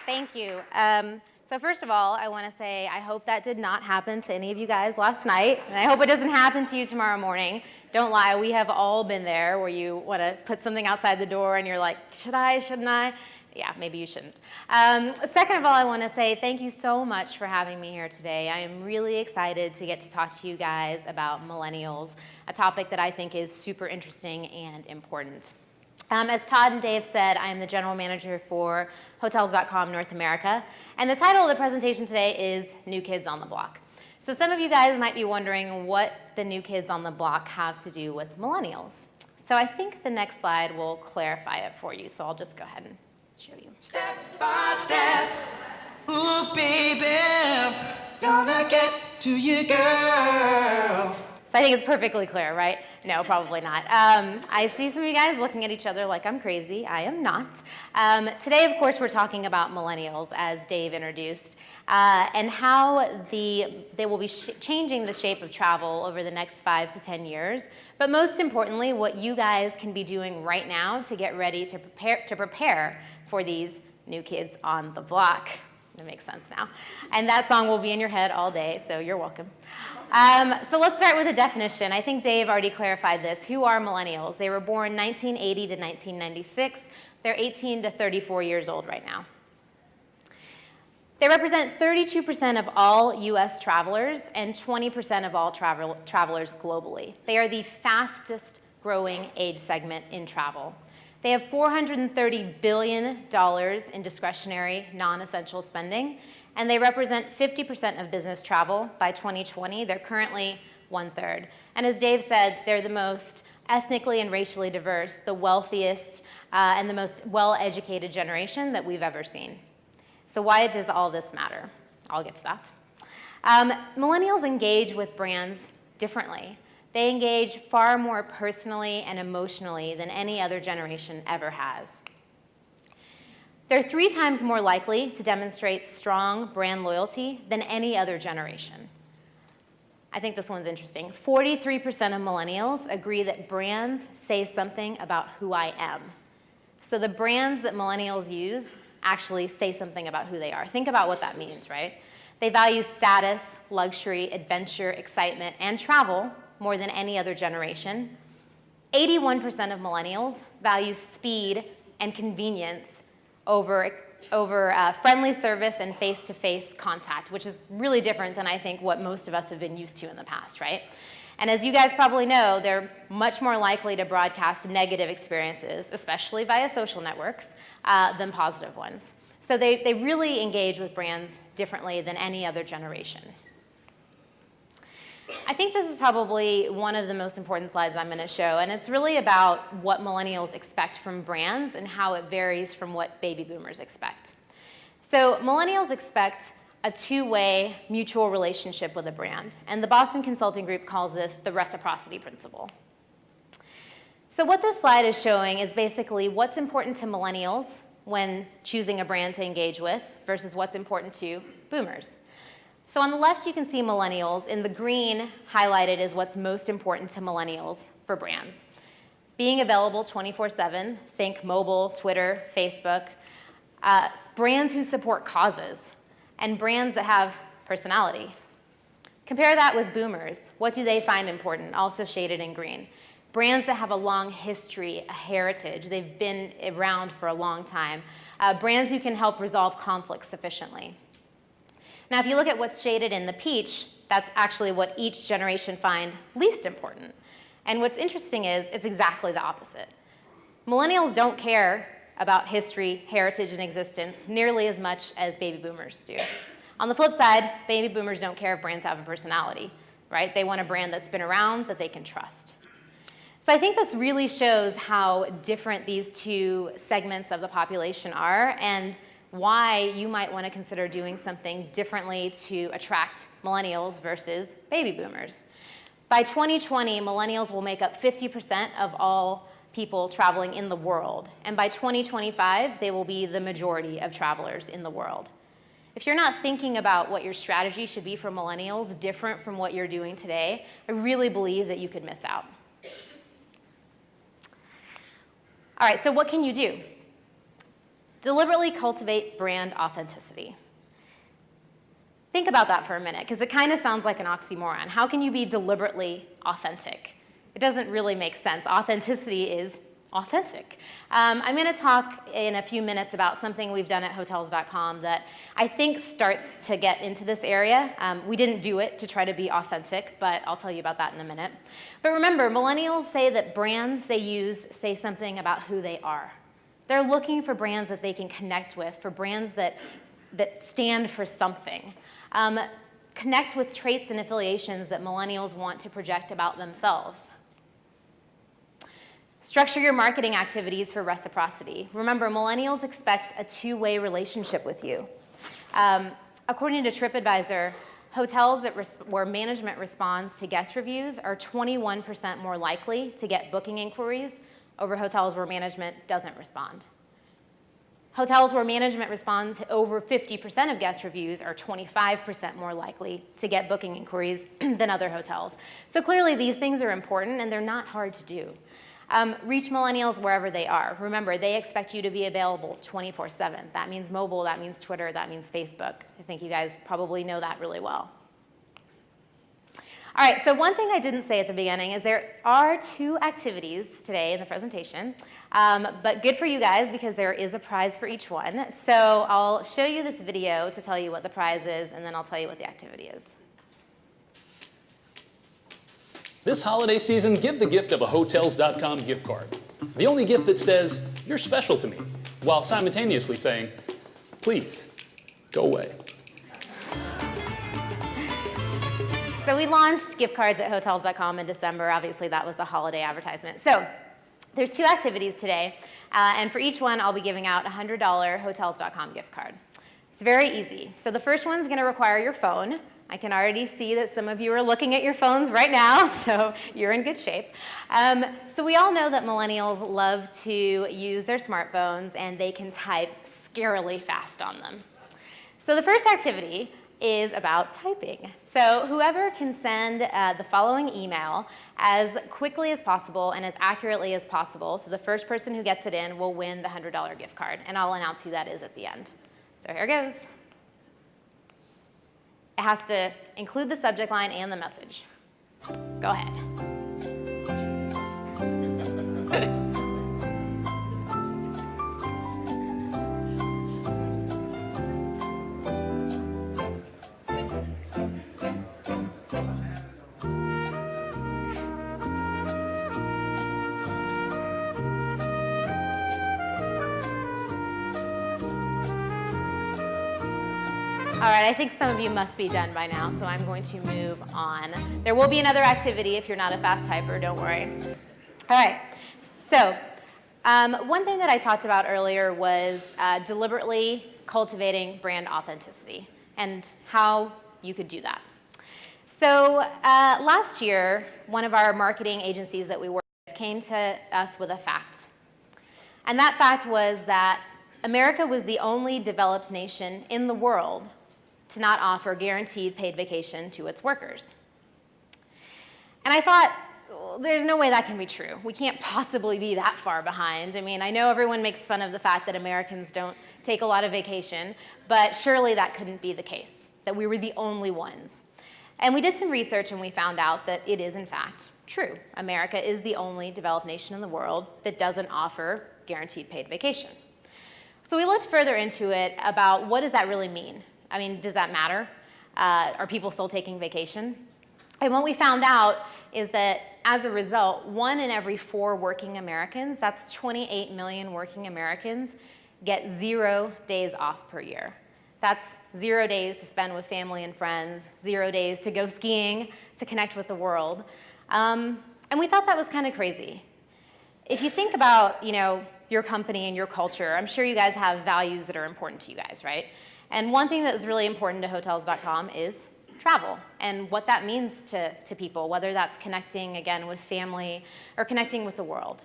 Thank you. So first of all, I want to say I hope that did not happen to any of you guys last night, and I hope it doesn't happen to you tomorrow morning. Don't lie, we have all been there where you want to put something outside the door and you're like, should I, shouldn't I? Yeah, maybe you shouldn't. Second of all, I want to say thank you so much for having me here today. I am really excited to get to talk to you guys about millennials, a topic that I think is super interesting and important. As Todd and Dave said, I am the general manager for Hotels.com North America, and the title of the presentation today is New Kids on the Block. So some of you guys might be wondering what the new kids on the block have to do with millennials. So I think the next slide will clarify it for you, so I'll just go ahead and show you. Step by step, ooh baby, gonna get to you, girl. So I think it's perfectly clear, right? No, probably not. I see some of you guys looking at each other like I'm crazy. I am not. Today, of course, we're talking about millennials, as Dave introduced, and how they will be changing the shape of travel over the next 5 to 10 years. But most importantly, what you guys can be doing right now to get ready to prepare for these new kids on the block. That makes sense now. And that song will be in your head all day, so you're welcome. So let's start with a definition. I think Dave already clarified this. Who are millennials? They were born 1980 to 1996. They're 18 to 34 years old right now. They represent 32% of all US travelers and 20% of all travelers globally. They are the fastest growing age segment in travel. They have $430 billion in discretionary, non-essential spending, and they represent 50% of business travel by 2020. They're currently 1/3. And as Dave said, they're the most ethnically and racially diverse, the wealthiest, and the most well-educated generation that we've ever seen. So why does all this matter? I'll get to that. Millennials engage with brands differently. They engage far more personally and emotionally than any other generation ever has. They're 3 times more likely to demonstrate strong brand loyalty than any other generation. I think this one's interesting. 43% of millennials agree that brands say something about who I am. So the brands that millennials use actually say something about who they are. Think about what that means, right? They value status, luxury, adventure, excitement, and travel more than any other generation. 81% of millennials value speed and convenience over friendly service and face-to-face contact, which is really different than I think what most of us have been used to in the past, right? And as you guys probably know, they're much more likely to broadcast negative experiences, especially via social networks, than positive ones. So they really engage with brands differently than any other generation. I think this is probably one of the most important slides I'm going to show, and it's really about what millennials expect from brands and how it varies from what baby boomers expect. So millennials expect a two-way mutual relationship with a brand, and the Boston Consulting Group calls this the reciprocity principle. So what this slide is showing is basically what's important to millennials when choosing a brand to engage with versus what's important to boomers. So on the left, you can see millennials. In the green, highlighted is what's most important to millennials for brands. Being available 24/7, think mobile, Twitter, Facebook, brands who support causes, and brands that have personality. Compare that with boomers. What do they find important? Also shaded in green. Brands that have a long history, a heritage. They've been around for a long time. Brands who can help resolve conflicts sufficiently. Now, if you look at what's shaded in the peach, that's actually what each generation find least important. And what's interesting is it's exactly the opposite. Millennials don't care about history, heritage, and existence nearly as much as baby boomers do. On the flip side, baby boomers don't care if brands have a personality, right? They want a brand that's been around that they can trust. So I think this really shows how different these two segments of the population are, and why you might want to consider doing something differently to attract millennials versus baby boomers. By 2020, millennials will make up 50% of all people traveling in the world. And by 2025, they will be the majority of travelers in the world. If you're not thinking about what your strategy should be for millennials different from what you're doing today, I really believe that you could miss out. All right, so what can you do? Deliberately cultivate brand authenticity. Think about that for a minute, because it kind of sounds like an oxymoron. How can you be deliberately authentic? It doesn't really make sense. Authenticity is authentic. I'm going to talk in a few minutes about something we've done at Hotels.com that I think starts to get into this area. We didn't do it to try to be authentic, but I'll tell you about that in a minute. But remember, millennials say that brands they use say something about who they are. They're looking for brands that they can connect with, for brands that stand for something. Connect with traits and affiliations that millennials want to project about themselves. Structure your marketing activities for reciprocity. Remember, millennials expect a two-way relationship with you. According to TripAdvisor, hotels where management responds to guest reviews are 21% more likely to get booking inquiries over hotels where management doesn't respond. Hotels where management responds to over 50% of guest reviews are 25% more likely to get booking inquiries than other hotels. So clearly these things are important and they're not hard to do. Reach millennials wherever they are. Remember, they expect you to be available 24/7. That means mobile, that means Twitter, that means Facebook. I think you guys probably know that really well. All right, so one thing I didn't say at the beginning is there are 2 activities today in the presentation, but good for you guys because there is a prize for each one. So I'll show you this video to tell you what the prize is, and then I'll tell you what the activity is. This holiday season, give the gift of a Hotels.com gift card. The only gift that says, you're special to me, while simultaneously saying, please, go away. So we launched gift cards at Hotels.com in December. Obviously, that was a holiday advertisement. So there's 2 activities today, and for each one, I'll be giving out a $100 Hotels.com gift card. It's very easy. So the first one's going to require your phone. I can already see that some of you are looking at your phones right now, so you're in good shape. So we all know that millennials love to use their smartphones, and they can type scarily fast on them. So the first activity is about typing. So whoever can send the following email as quickly as possible and as accurately as possible, so the first person who gets it in will win the $100 gift card, and I'll announce who that is at the end. So here goes. It has to include the subject line and the message. Go ahead. All right, I think some of you must be done by now, so I'm going to move on. There will be another activity if you're not a fast typer, don't worry. All right, so one thing that I talked about earlier was deliberately cultivating brand authenticity and how you could do that. So last year, one of our marketing agencies that we work with came to us with a fact. And that fact was that America was the only developed nation in the world to not offer guaranteed paid vacation to its workers. And I thought, well, there's no way that can be true. We can't possibly be that far behind. I mean, I know everyone makes fun of the fact that Americans don't take a lot of vacation, but surely that couldn't be the case, that we were the only ones. And we did some research and we found out that it is in fact true. America is the only developed nation in the world that doesn't offer guaranteed paid vacation. So we looked further into it about what does that really mean? I mean, does that matter? Are people still taking vacation? And what we found out is that as a result, 1 in every 4 working Americans, that's 28 million working Americans, get 0 days off per year. That's 0 days to spend with family and friends, 0 days to go skiing, to connect with the world. And we thought that was kind of crazy. If you think about, your company and your culture, I'm sure you guys have values that are important to you guys, right? And one thing that is really important to Hotels.com is travel and what that means to people, whether that's connecting, again, with family or connecting with the world.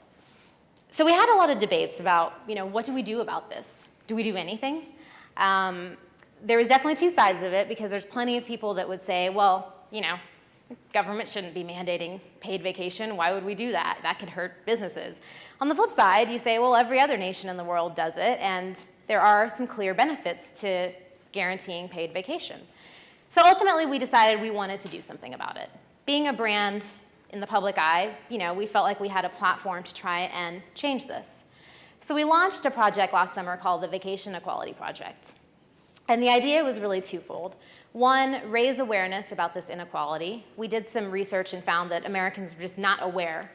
So we had a lot of debates about, what do we do about this? Do we do anything? There was definitely 2 sides of it because there's plenty of people that would say, well, government shouldn't be mandating paid vacation. Why would we do that? That could hurt businesses. On the flip side, you say, well, every other nation in the world does it, and there are some clear benefits to guaranteeing paid vacation. So ultimately, we decided we wanted to do something about it. Being a brand in the public eye, we felt like we had a platform to try and change this. So we launched a project last summer called the Vacation Equality Project. And the idea was really twofold. One, raise awareness about this inequality. We did some research and found that Americans were just not aware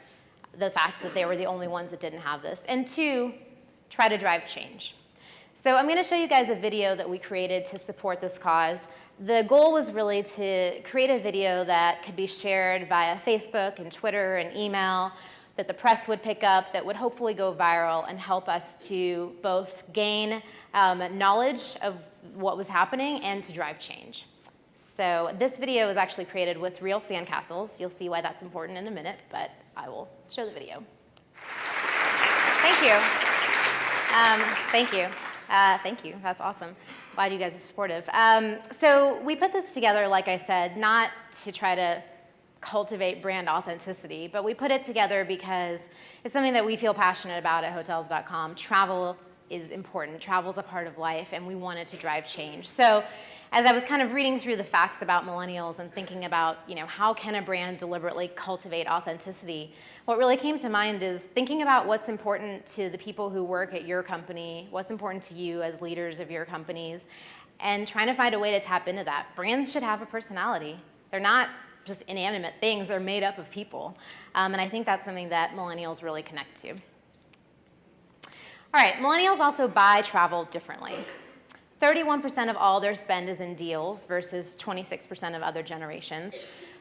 of the fact that they were the only ones that didn't have this. And two, try to drive change. So I'm going to show you guys a video that we created to support this cause. The goal was really to create a video that could be shared via Facebook and Twitter and email, that the press would pick up, that would hopefully go viral and help us to both gain knowledge of what was happening and to drive change. So this video was actually created with real sandcastles. You'll see why that's important in a minute, but I will show the video. Thank you. Thank you. Thank you. That's awesome. Glad you guys are supportive. So we put this together, like I said, not to try to cultivate brand authenticity, but we put it together because it's something that we feel passionate about at Hotels.com. Travel is important. Travel is a part of life, and we wanted to drive change. So as I was kind of reading through the facts about millennials and thinking about, how can a brand deliberately cultivate authenticity, what really came to mind is thinking about what's important to the people who work at your company, what's important to you as leaders of your companies, and trying to find a way to tap into that. Brands should have a personality. They're not just inanimate things, they're made up of people. And I think that's something that millennials really connect to. All right, millennials also buy travel differently. 31% of all their spend is in deals versus 26% of other generations.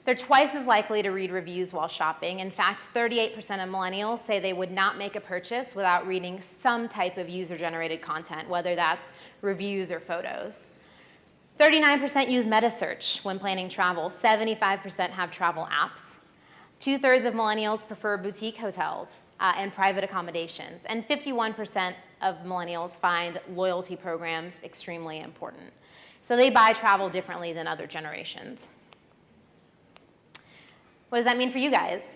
They're twice as likely to read reviews while shopping. In fact, 38% of millennials say they would not make a purchase without reading some type of user-generated content, whether that's reviews or photos. 39% use meta-search when planning travel. 75% have travel apps. 2/3 of millennials prefer boutique hotels and private accommodations. And 51% of millennials find loyalty programs extremely important. So they buy travel differently than other generations. What does that mean for you guys?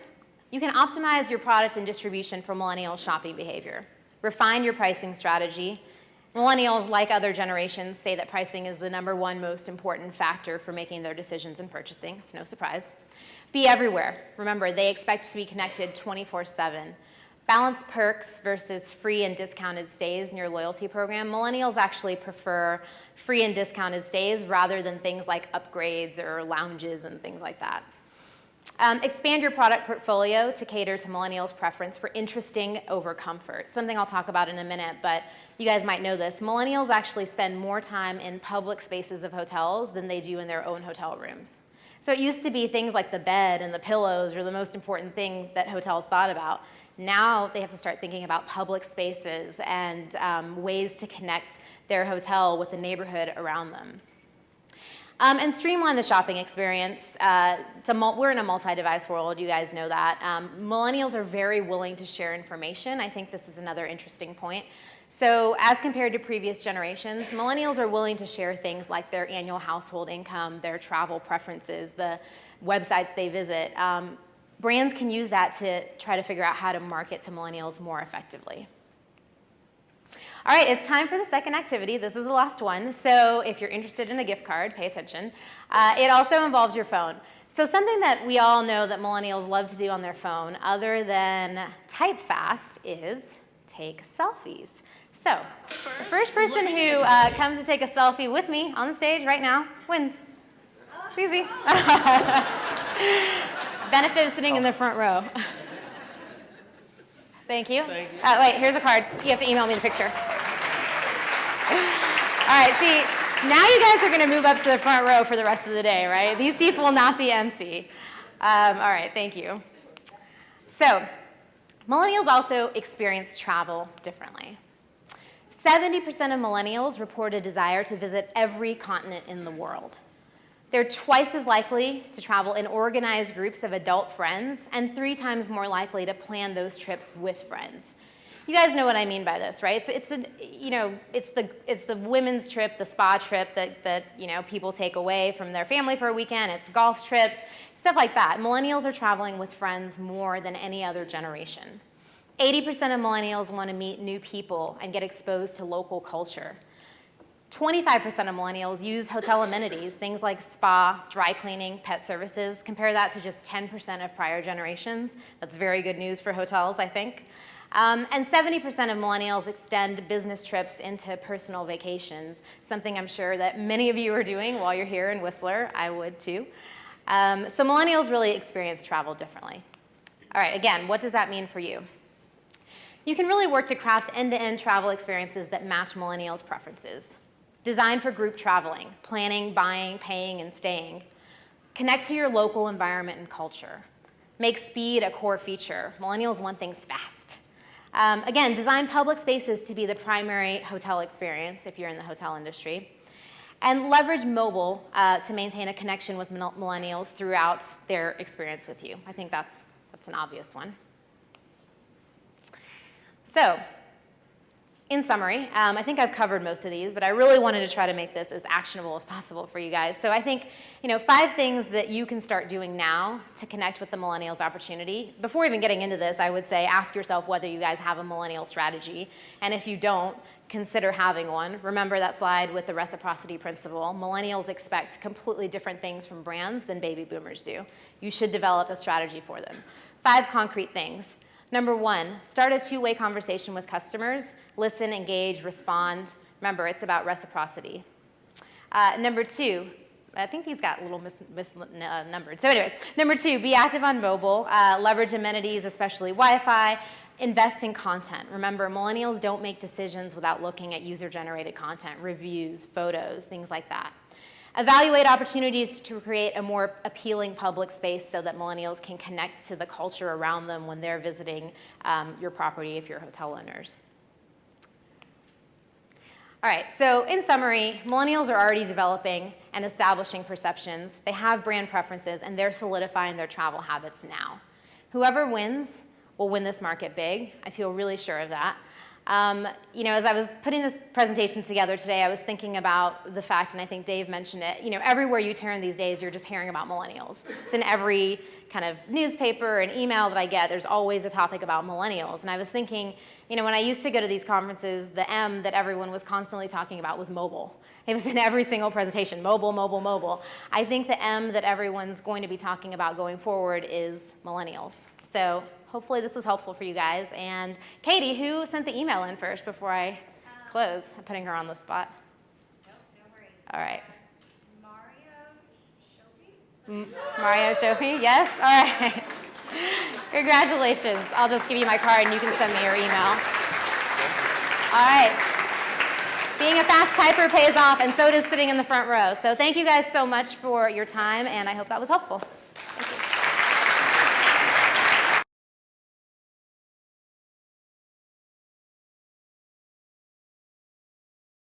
You can optimize your product and distribution for millennial shopping behavior. Refine your pricing strategy. Millennials, like other generations, say that pricing is the #1 most important factor for making their decisions and purchasing. It's no surprise. Be everywhere. Remember, they expect to be connected 24/7. Balance perks versus free and discounted stays in your loyalty program. Millennials actually prefer free and discounted stays rather than things like upgrades or lounges and things like that. Expand your product portfolio to cater to millennials' preference for interesting over comfort. Something I'll talk about in a minute, but you guys might know this. Millennials actually spend more time in public spaces of hotels than they do in their own hotel rooms. So it used to be things like the bed and the pillows are the most important thing that hotels thought about. Now they have to start thinking about public spaces and ways to connect their hotel with the neighborhood around them. And streamline the shopping experience. We're in a multi-device world, you guys know that. Millennials are very willing to share information. I think this is another interesting point. So as compared to previous generations, millennials are willing to share things like their annual household income, their travel preferences, the websites they visit. Brands can use that to try to figure out how to market to millennials more effectively. All right, it's time for the second activity. This is the last one. So if you're interested in a gift card, pay attention. It also involves your phone. So something that we all know that millennials love to do on their phone, other than type fast, is take selfies. So the first person who comes to take a selfie with me on the stage right now wins. It's easy. Benefit of sitting in the front row. Thank you. Thank you. Wait, here's a card. You have to email me the picture. All right, see, now you guys are going to move up to the front row for the rest of the day, right? These seats will not be empty. All right, thank you. So, millennials also experience travel differently. 70% of millennials report a desire to visit every continent in the world. They're twice as likely to travel in organized groups of adult friends and 3 times more likely to plan those trips with friends. You guys know what I mean by this, right? It's the women's trip, the spa trip that people take away from their family for a weekend. It's golf trips, stuff like that. Millennials are traveling with friends more than any other generation. 80% of millennials want to meet new people and get exposed to local culture. 25% of millennials use hotel amenities, things like spa, dry cleaning, pet services. Compare that to just 10% of prior generations. That's very good news for hotels, I think. And 70% of millennials extend business trips into personal vacations, something I'm sure that many of you are doing while you're here in Whistler. I would too. So millennials really experience travel differently. All right, again, what does that mean for you? You can really work to craft end-to-end travel experiences that match millennials' preferences. Design for group traveling, planning, buying, paying, and staying. Connect to your local environment and culture. Make speed a core feature. Millennials want things fast. Again, design public spaces to be the primary hotel experience if you're in the hotel industry. And leverage mobile to maintain a connection with millennials throughout their experience with you. I think that's an obvious one. So, in summary, I think I've covered most of these, but I really wanted to try to make this as actionable as possible for you guys. So I think, 5 things that you can start doing now to connect with the millennials opportunity. Before even getting into this, I would say ask yourself whether you guys have a millennial strategy. And if you don't, consider having one. Remember that slide with the reciprocity principle. Millennials expect completely different things from brands than baby boomers do. You should develop a strategy for them. 5 concrete things. Number 1, start a two-way conversation with customers. Listen, engage, respond. Remember, it's about reciprocity. Number 2, I think these got a little misnumbered. So anyways, number 2, be active on mobile. Leverage amenities, especially Wi-Fi. Invest in content. Remember, millennials don't make decisions without looking at user-generated content, reviews, photos, things like that. Evaluate opportunities to create a more appealing public space so that millennials can connect to the culture around them when they're visiting your property if you're hotel owners. All right, so in summary, millennials are already developing and establishing perceptions. They have brand preferences, and they're solidifying their travel habits now. Whoever wins will win this market big. I feel really sure of that. As I was putting this presentation together today, I was thinking about the fact, and I think Dave mentioned it, everywhere you turn these days, you're just hearing about millennials. It's in every kind of newspaper and email that I get, there's always a topic about millennials. And I was thinking, when I used to go to these conferences, the M that everyone was constantly talking about was mobile. It was in every single presentation, mobile, mobile, mobile. I think the M that everyone's going to be talking about going forward is millennials. So hopefully this was helpful for you guys. And Katie, who sent the email in first before I close? I'm putting her on the spot. Nope, no worries. All right. Mario Shopi? Mario Shofi, yes? All right. Congratulations. I'll just give you my card and you can send me your email. All right. Being a fast typer pays off, and so does sitting in the front row. So thank you guys so much for your time, and I hope that was helpful.